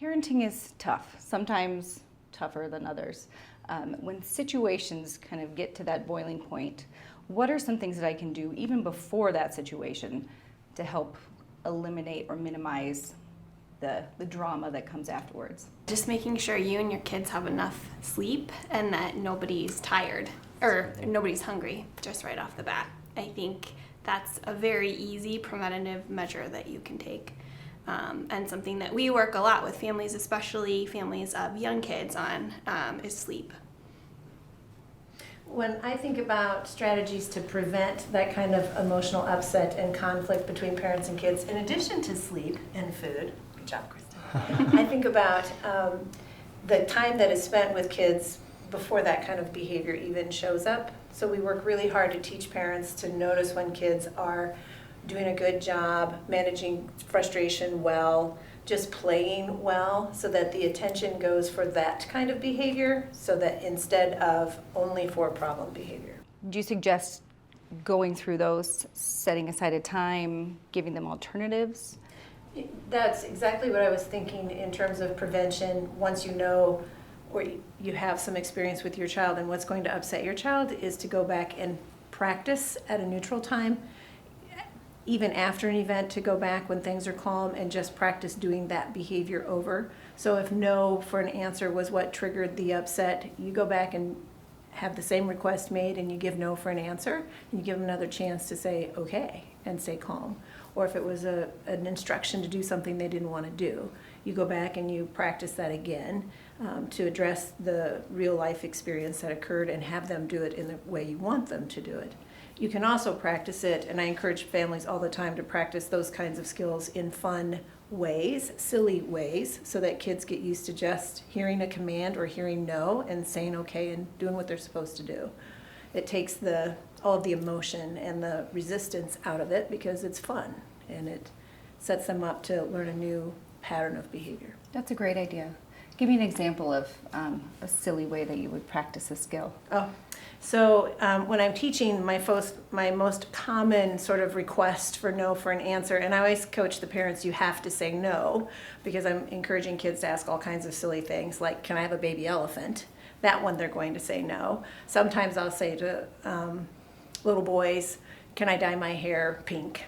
Parenting is tough, sometimes tougher than others. When situations kind of get to that boiling point, what are some things that I can do even before that situation to help eliminate or minimize the drama that comes afterwards? Just making sure you and your kids have enough sleep and that nobody's tired or nobody's hungry just right off the bat. I think that's a very easy preventative measure that you can take. And something that we work a lot with families, especially families of young kids, on is sleep. When I think about strategies to prevent that kind of emotional upset and conflict between parents and kids, in addition to sleep and food, good job, Kristen, I think about the time that is spent with kids before that kind of behavior even shows up. So we work really hard to teach parents to notice when kids are doing a good job, managing frustration well, just playing well, so that the attention goes for that kind of behavior, so that instead of only for problem behavior. Do you suggest going through those, setting aside a time, giving them alternatives? That's exactly what I was thinking in terms of prevention. Once you know or you have some experience with your child and what's going to upset your child, is to go back and practice at a neutral time, even after an event, to go back when things are calm and just practice doing that behavior over. So if no for an answer was what triggered the upset, you go back and have the same request made and you give no for an answer, and you give them another chance to say okay and stay calm. Or if it was an instruction to do something they didn't want to do, you go back and you practice that again to address the real life experience that occurred and have them do it in the way you want them to do it. You can also practice it, and I encourage families all the time to practice those kinds of skills in fun ways, silly ways, so that kids get used to just hearing a command or hearing no and saying okay and doing what they're supposed to do. It takes all of the emotion and the resistance out of it because it's fun, and it sets them up to learn a new pattern of behavior. That's a great idea. Give me an example of a silly way that you would practice a skill. So when I'm teaching, my most common sort of request for no for an answer, and I always coach the parents, you have to say no, because I'm encouraging kids to ask all kinds of silly things, like, can I have a baby elephant? That one they're going to say no. Sometimes I'll say to little boys, can I dye my hair pink?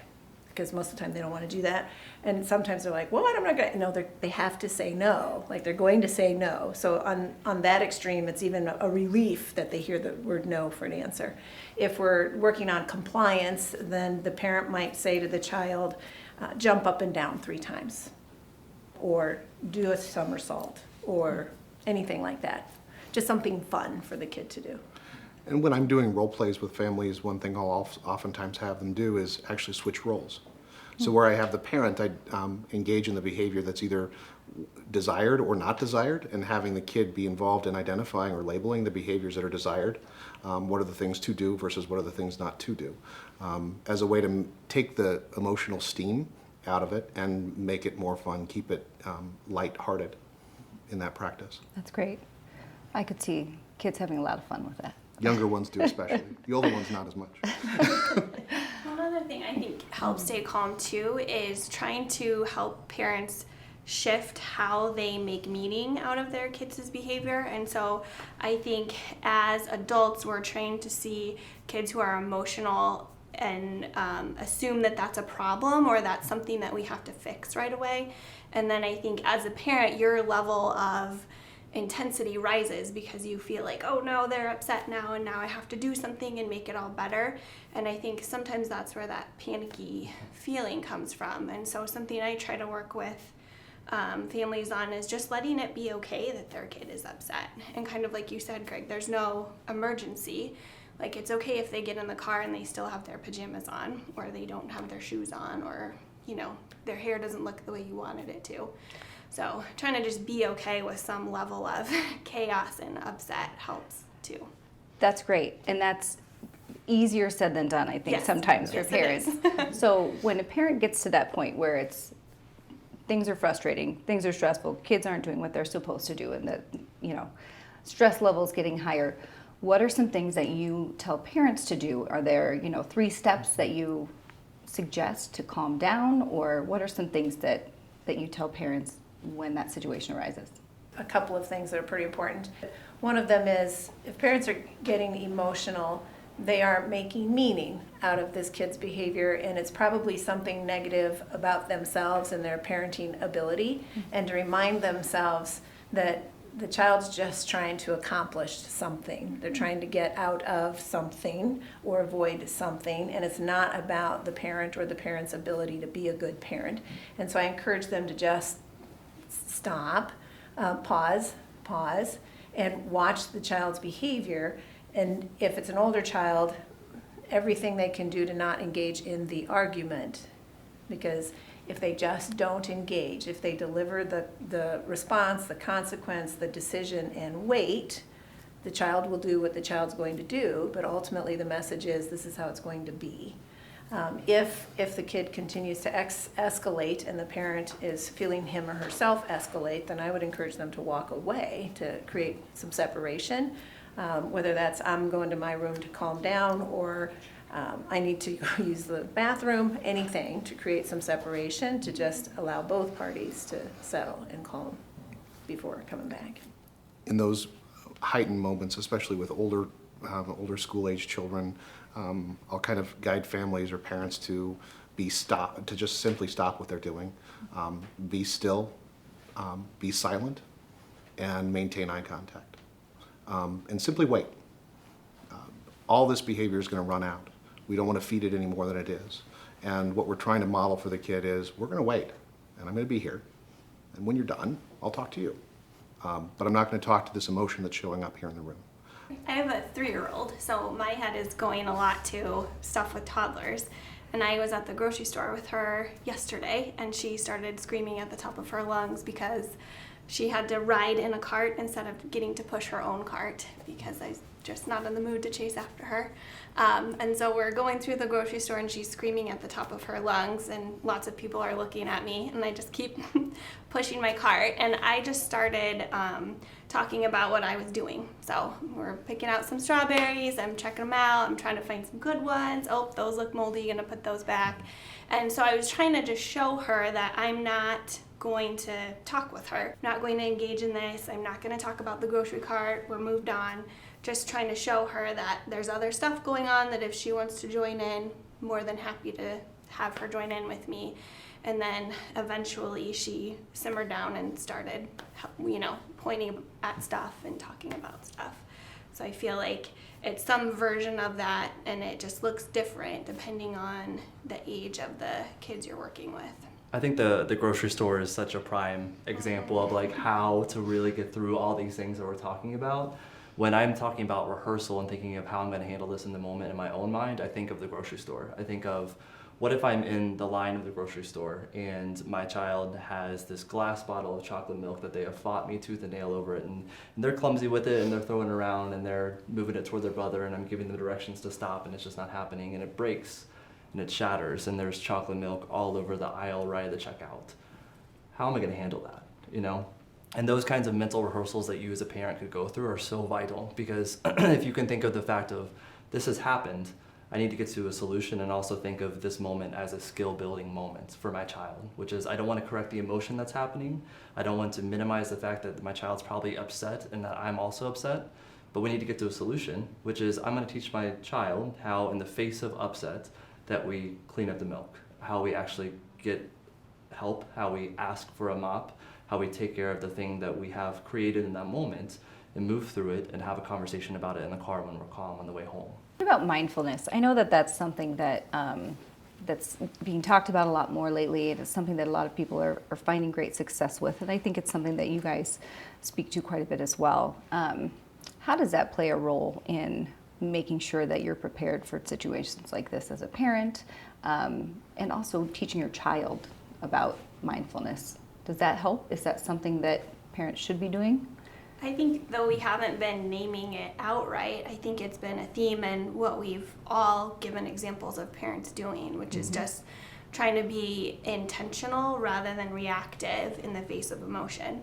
Because most of the time they don't want to do that. And sometimes they're like, what? I'm not going to. No, they have to say no. Like, they're going to say no. So on that extreme, it's even a relief that they hear the word no for an answer. If we're working on compliance, then the parent might say to the child, jump up and down 3 times, or do a somersault, or anything like that. Just something fun for the kid to do. And when I'm doing role plays with families, one thing I'll oftentimes have them do is actually switch roles. So where I have the parent, I engage in the behavior that's either desired or not desired, and having the kid be involved in identifying or labeling the behaviors that are desired. What are the things to do versus what are the things not to do, as a way to take the emotional steam out of it and make it more fun, keep it lighthearted in that practice. That's great. I could see kids having a lot of fun with that. Younger ones do especially. The older ones not as much. One other thing I think helps stay calm too is trying to help parents shift how they make meaning out of their kids' behavior. And so I think as adults, we're trained to see kids who are emotional and assume that that's a problem or that's something that we have to fix right away. And then I think as a parent, your level of intensity rises because you feel like, oh no, they're upset now and now I have to do something and make it all better. And I think sometimes that's where that panicky feeling comes from. And so something I try to work with families on is just letting it be okay that their kid is upset. And kind of like you said, Greg, there's no emergency. Like, it's okay if they get in the car and they still have their pajamas on, or they don't have their shoes on, or, you know, their hair doesn't look the way you wanted it to. So trying to just be okay with some level of chaos and upset helps too. That's great. And that's easier said than done, I think, Yes. sometimes Yes, for it parents. is. So when a parent gets to that point where things are frustrating, things are stressful, kids aren't doing what they're supposed to do, and the stress levels getting higher, what are some things that you tell parents to do? Are there 3 steps that you suggest to calm down, or what are some things that you tell parents when that situation arises? A couple of things that are pretty important. One of them is if parents are getting emotional, they are making meaning out of this kid's behavior, and it's probably something negative about themselves and their parenting ability, and to remind themselves that the child's just trying to accomplish something. They're trying to get out of something or avoid something, and it's not about the parent or the parent's ability to be a good parent. And so I encourage them to just stop, pause, and watch the child's behavior. And if it's an older child, everything they can do to not engage in the argument. Because if they just don't engage, if they deliver the response, the consequence, the decision, and wait, the child will do what the child's going to do, but ultimately the message is this is how it's going to be. If the kid continues to escalate and the parent is feeling him or herself escalate, then I would encourage them to walk away to create some separation. Whether that's I'm going to my room to calm down, or I need to go use the bathroom, anything to create some separation, to just allow both parties to settle and calm before coming back. In those heightened moments, especially with older school-age children, I'll kind of guide families or parents to just simply stop what they're doing, be still, be silent, and maintain eye contact, and simply wait. All this behavior is going to run out. We don't want to feed it any more than it is. And what we're trying to model for the kid is we're going to wait, and I'm going to be here. And when you're done, I'll talk to you. But I'm not going to talk to this emotion that's showing up here in the room. I have a 3-year-old, so my head is going a lot to stuff with toddlers. And I was at the grocery store with her yesterday, and she started screaming at the top of her lungs because she had to ride in a cart instead of getting to push her own cart because I was just not in the mood to chase after her. And so we're going through the grocery store, and she's screaming at the top of her lungs, and lots of people are looking at me, and I just keep pushing my cart. And I just started talking about what I was doing. So we're picking out some strawberries, I'm checking them out, I'm trying to find some good ones. Oh, those look moldy, gonna put those back. And so I was trying to just show her that I'm not going to talk with her, not going to engage in this, I'm not going to talk about the grocery cart, we're moved on. Just trying to show her that there's other stuff going on, that if she wants to join in, more than happy to have her join in with me. And then eventually she simmered down and started, pointing at stuff and talking about stuff. So I feel like it's some version of that, and it just looks different depending on the age of the kids you're working with. I think the grocery store is such a prime example of like how to really get through all these things that we're talking about. When I'm talking about rehearsal and thinking of how I'm going to handle this in the moment in my own mind, I think of the grocery store. I think of what if I'm in the line of the grocery store and my child has this glass bottle of chocolate milk that they have fought me tooth and nail over it, and they're clumsy with it, and they're throwing it around, and they're moving it toward their brother, and I'm giving them directions to stop, and it's just not happening, and it breaks and it shatters, and there's chocolate milk all over the aisle right at the checkout. How am I going to handle that, And those kinds of mental rehearsals that you as a parent could go through are so vital, because if you can think of the fact of this has happened, I need to get to a solution, and also think of this moment as a skill building moment for my child, which is I don't want to correct the emotion that's happening. I don't want to minimize the fact that my child's probably upset and that I'm also upset, but we need to get to a solution, which is I'm going to teach my child how in the face of upset that we clean up the milk, how we actually get help, how we ask for a mop, how we take care of the thing that we have created in that moment and move through it and have a conversation about it in the car when we're calm on the way home. What about mindfulness? I know that that's something that that's being talked about a lot more lately. It is something that a lot of people are finding great success with, and I think it's something that you guys speak to quite a bit as well. How does that play a role in making sure that you're prepared for situations like this as a parent, and also teaching your child about mindfulness? Does that help? Is that something that parents should be doing? I think though we haven't been naming it outright, I think it's been a theme and what we've all given examples of parents doing, which is just trying to be intentional rather than reactive in the face of emotion.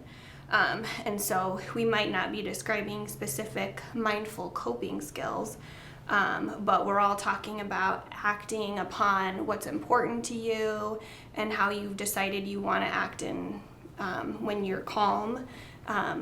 And so we might not be describing specific mindful coping skills, but we're all talking about acting upon what's important to you and how you've decided you want to act in when you're calm,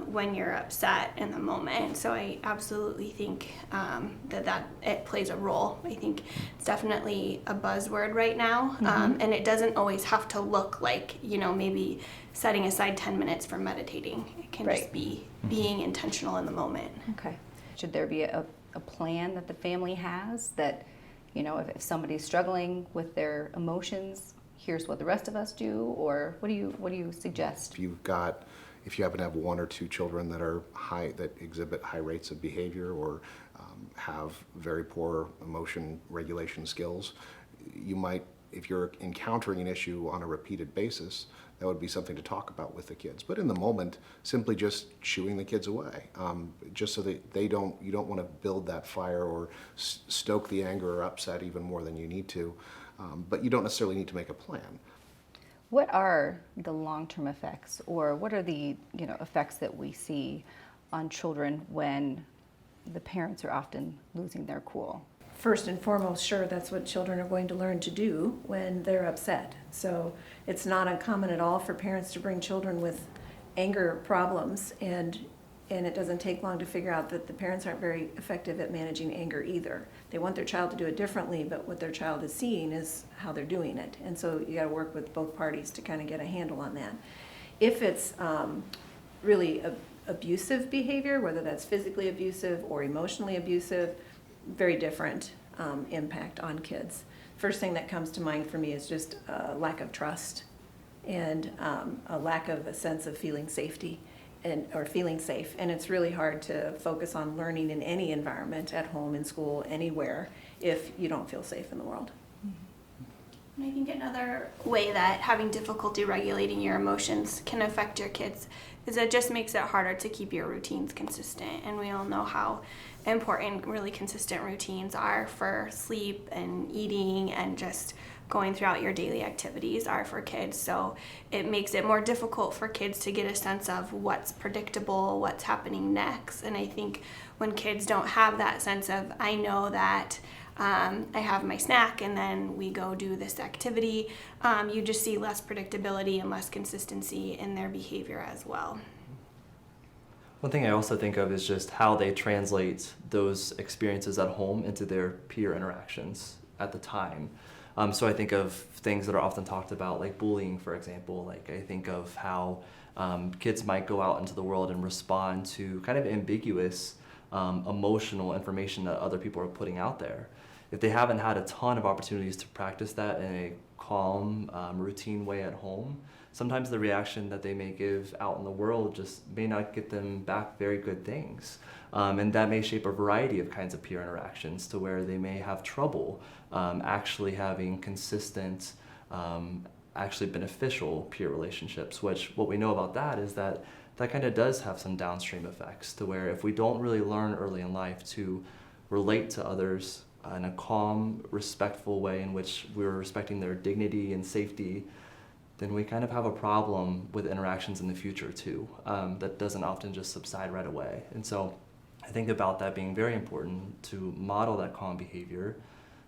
when you're upset in the moment. So I absolutely think that it plays a role. I think it's definitely a buzzword right now, and it doesn't always have to look like, maybe setting aside 10 minutes for meditating. It can just be being intentional in the moment. Okay. Should there be a plan that the family has that, if somebody's struggling with their emotions, here's what the rest of us do, or what do you suggest? If you happen to have one or two children that exhibit high rates of behavior or have very poor emotion regulation skills, you might, if you're encountering an issue on a repeated basis, that would be something to talk about with the kids. But in the moment, simply just shooing the kids away, just so that you don't want to build that fire or stoke the anger or upset even more than you need to. But you don't necessarily need to make a plan. What are the long-term effects, or what are the effects that we see on children when the parents are often losing their cool? First and foremost, sure, that's what children are going to learn to do when they're upset. So it's not uncommon at all for parents to bring children with anger problems, and it doesn't take long to figure out that the parents aren't very effective at managing anger either. They want their child to do it differently, but what their child is seeing is how they're doing it. And so you got to work with both parties to kind of get a handle on that. If it's really abusive behavior, whether that's physically abusive or emotionally abusive, very different impact on kids. First thing that comes to mind for me is just a lack of trust and a lack of a sense of feeling safety or feeling safe. And it's really hard to focus on learning in any environment, at home, in school, anywhere, if you don't feel safe in the world. And I think another way that having difficulty regulating your emotions can affect your kids is it just makes it harder to keep your routines consistent. And we all know how important really consistent routines are for sleep and eating and just going throughout your daily activities are for kids. So it makes it more difficult for kids to get a sense of what's predictable, what's happening next. And I think when kids don't have that sense of, I know that I have my snack and then we go do this activity, you just see less predictability and less consistency in their behavior as well. One thing I also think of is just how they translate those experiences at home into their peer interactions at the time. So I think of things that are often talked about, like bullying, for example. Like I think of how kids might go out into the world and respond to kind of ambiguous emotional information that other people are putting out there. If they haven't had a ton of opportunities to practice that in a calm, routine way at home, sometimes the reaction that they may give out in the world just may not get them back very good things. And that may shape a variety of kinds of peer interactions to where they may have trouble actually having consistent, actually beneficial peer relationships, which what we know about that is that kind of does have some downstream effects to where if we don't really learn early in life to relate to others in a calm, respectful way in which we're respecting their dignity and safety, then we kind of have a problem with interactions in the future too, that doesn't often just subside right away. And so I think about that being very important to model that calm behavior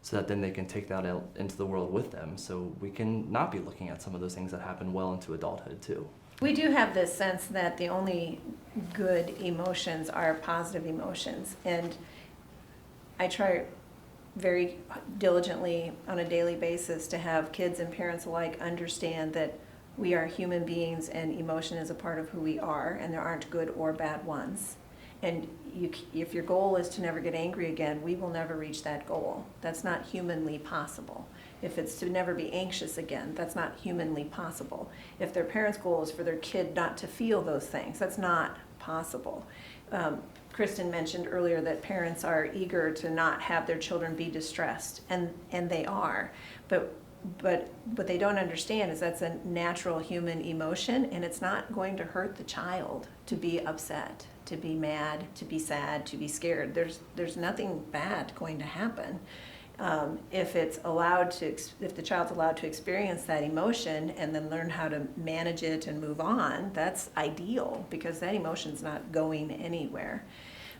so that then they can take that out into the world with them, so we can not be looking at some of those things that happen well into adulthood too. We do have this sense that the only good emotions are positive emotions, and I try very diligently on a daily basis to have kids and parents alike understand that we are human beings and emotion is a part of who we are, and there aren't good or bad ones. And if your goal is to never get angry again, we will never reach that goal. That's not humanly possible. If it's to never be anxious again, that's not humanly possible. If their parents' goal is for their kid not to feel those things, that's not possible. Kristen mentioned earlier that parents are eager to not have their children be distressed, and they are. But what they don't understand is that's a natural human emotion, and it's not going to hurt the child to be upset, to be mad, to be sad, to be scared. There's nothing bad going to happen. If the child's allowed to experience that emotion and then learn how to manage it and move on, that's ideal, because that emotion's not going anywhere.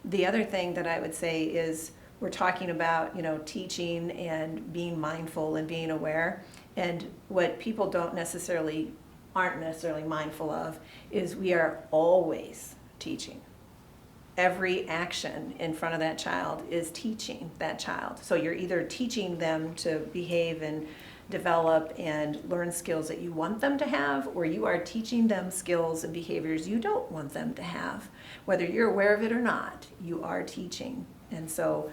The other thing that I would say is we're talking about, teaching and being mindful and being aware, and what people don't necessarily aren't necessarily mindful of is we are always teaching. Every action in front of that child is teaching that child. So you're either teaching them to behave and develop and learn skills that you want them to have, or you are teaching them skills and behaviors you don't want them to have. Whether you're aware of it or not, you are teaching. And so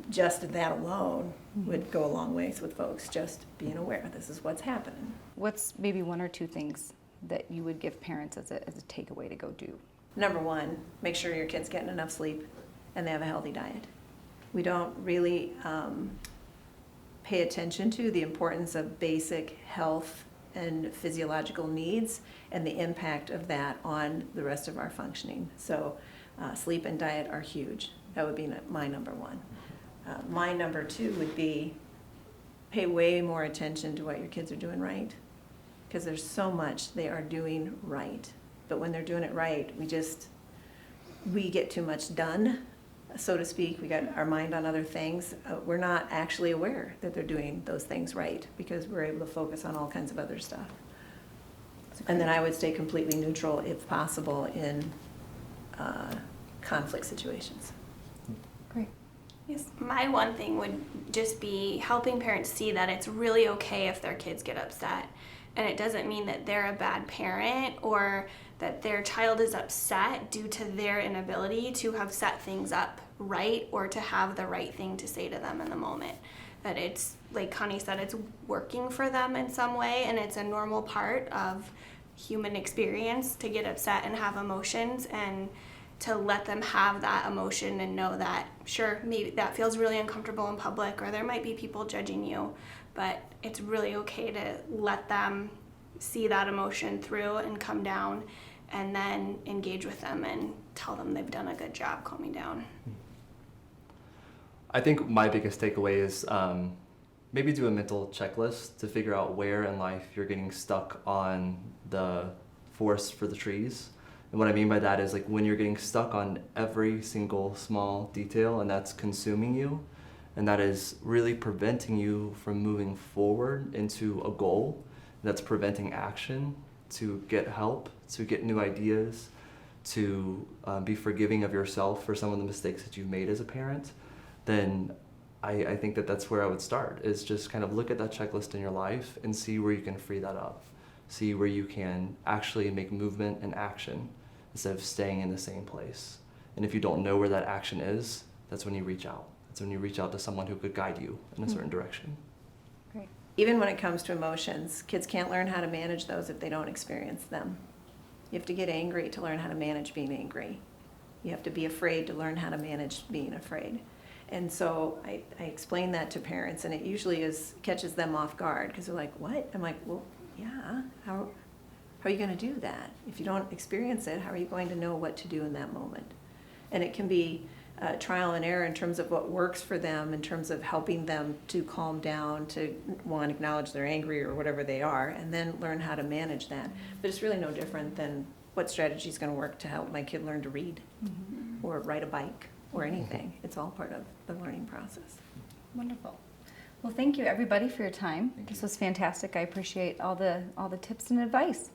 just that alone would go a long ways with folks, just being aware this is what's happening. What's maybe one or two things that you would give parents as a takeaway to go do? Number one, make sure your kid's getting enough sleep and they have a healthy diet. We don't really pay attention to the importance of basic health and physiological needs and the impact of that on the rest of our functioning. So sleep and diet are huge. That would be my number one. My number two would be pay way more attention to what your kids are doing right, because there's so much they are doing right. But when they're doing it right, we get too much done, so to speak. We got our mind on other things. We're not actually aware that they're doing those things right because we're able to focus on all kinds of other stuff. And then I would stay completely neutral if possible in conflict situations. Great. Yes, my one thing would just be helping parents see that it's really okay if their kids get upset. And it doesn't mean that they're a bad parent or that their child is upset due to their inability to have set things up right or to have the right thing to say to them in the moment. That it's, like Connie said, it's working for them in some way, and it's a normal part of human experience to get upset and have emotions, and to let them have that emotion and know that, sure, maybe that feels really uncomfortable in public, or there might be people judging you, but it's really okay to let them see that emotion through and come down, and then engage with them and tell them they've done a good job calming down. I think my biggest takeaway is maybe do a mental checklist to figure out where in life you're getting stuck on the forest for the trees. And what I mean by that is like when you're getting stuck on every single small detail and that's consuming you, and that is really preventing you from moving forward into a goal, that's preventing action to get help, to get new ideas, to be forgiving of yourself for some of the mistakes that you've made as a parent, then I think that that's where I would start, is just kind of look at that checklist in your life and see where you can free that up. See where you can actually make movement and action instead of staying in the same place. And if you don't know where that action is, that's when you reach out. That's when you reach out to someone who could guide you in a certain direction. Great. Even when it comes to emotions, kids can't learn how to manage those if they don't experience them. You have to get angry to learn how to manage being angry. You have to be afraid to learn how to manage being afraid. And so I explain that to parents, and it usually catches them off guard because they're like, what? I'm like, well, yeah, how are you going to do that? If you don't experience it, how are you going to know what to do in that moment? And it can be trial and error in terms of what works for them, in terms of helping them to calm down, to one, acknowledge they're angry or whatever they are, and then learn how to manage that. But it's really no different than what strategy is going to work to help my kid learn to read or ride a bike or anything. It's all part of the learning process. Wonderful. Well, thank you everybody for your time. This was fantastic. I appreciate all the tips and advice.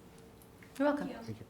You're welcome. Thank you. Thank you.